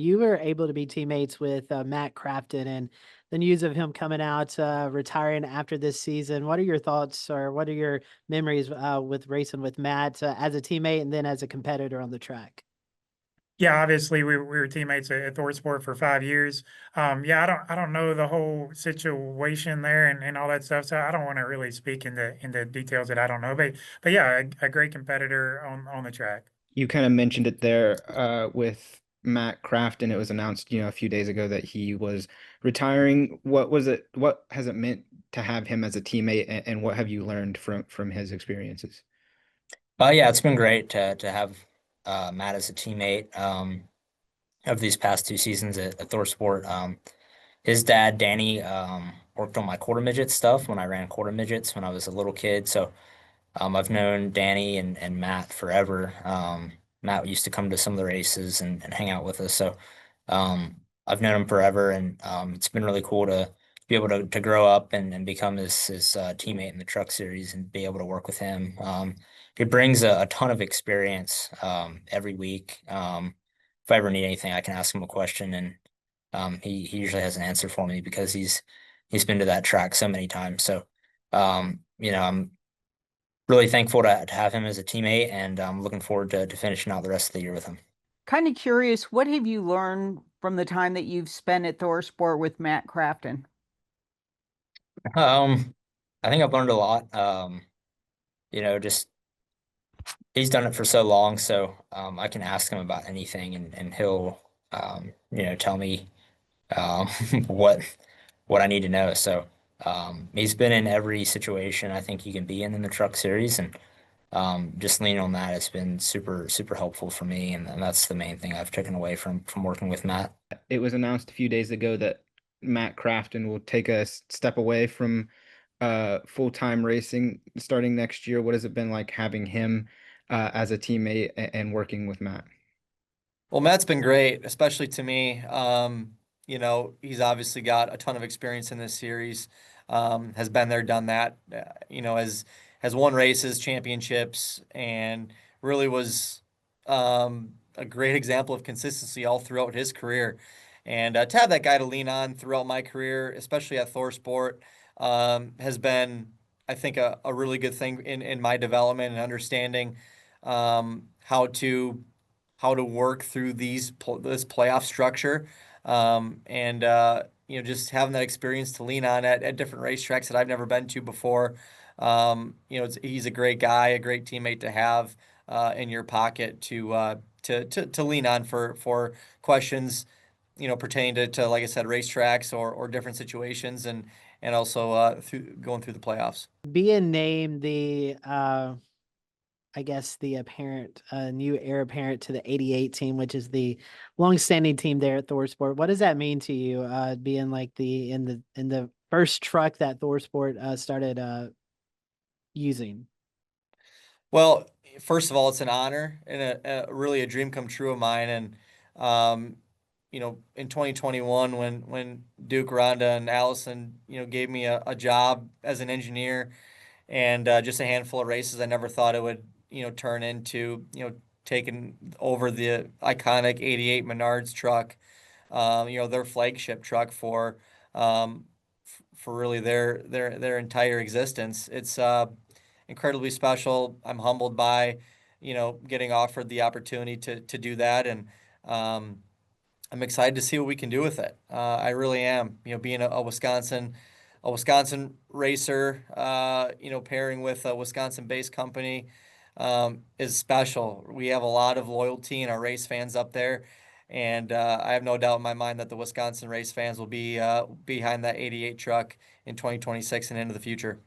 You were able to be teammates with Matt Crafton, and the news of him coming out, retiring after this season. What are your thoughts, or what are your memories with racing with Matt as a teammate and then as a competitor on the track? Yeah, obviously we were teammates at ThorSport for 5 years. Yeah, I don't know the whole situation there and all that stuff, so I don't want to really speak into details that I don't know. But yeah, a great competitor on the track. You kind of mentioned it there with Matt Crafton. It was announced, a few days ago that he was retiring. What was it? What has it meant to have him as a teammate, and what have you learned from his experiences? Yeah, it's been great to have Matt as a teammate of these past 2 seasons at ThorSport. His dad, Danny, worked on my quarter midget stuff when I ran quarter midgets when I was a little kid. So I've known Danny and Matt forever. Matt used to come to some of the races and hang out with us. So I've known him forever, and it's been really cool to be able to grow up and become his teammate in the truck series and be able to work with him. He brings a ton of experience every week. If I ever need anything, I can ask him a question, and he usually has an answer for me because he's been to that track so many times. So I'm really thankful to have him as a teammate, and I'm looking forward to finishing out the rest of the year with him. Kind of curious, what have you learned from the time that you've spent at ThorSport with Matt Crafton? Um, I think I've learned a lot. Just he's done it for so long, so I can ask him about anything, and he'll tell me um, what what I need to know. So he's been in every situation I think you can be in the truck series, and just leaning on that has been super super helpful for me, and that's the main thing I've taken away from working with Matt. It was announced a few days ago that Matt Crafton will take a step away from full-time racing starting next year. What has it been like having him as a teammate and working with Matt? Well, Matt's been great, especially to me. He's obviously got a ton of experience in this series. Has been there, done that. Has won races, championships, and really was a great example of consistency all throughout his career. And to have that guy to lean on throughout my career, especially at ThorSport, has been, I think, a really good thing in my development and understanding how to work through this playoff structure, and just having that experience to lean on at different racetracks that I've never been to before. He's a great guy, a great teammate to have in your pocket to lean on for questions, pertaining to like I said, racetracks or different situations, and also going through the playoffs. Being named the I guess the apparent new heir apparent to the '88 team, which is the longstanding team there at ThorSport. What does that mean to you, being like the first truck that ThorSport started using? Well, first of all, it's an honor and really a dream come true of mine. And in 2021, when Duke, Rhonda, and Allison, gave me a job as an engineer and just a handful of races, I never thought it would, turn into, taking over the iconic '88 Menards truck, their flagship truck for really their entire existence. It's incredibly special. I'm humbled by, getting offered the opportunity to do that, and I'm excited to see what we can do with it. I really am. Being a Wisconsin racer, pairing with a Wisconsin-based company, is special. We have a lot of loyalty in our race fans up there, and I have no doubt in my mind that the Wisconsin race fans will be behind that '88 truck in 2026 and into the future.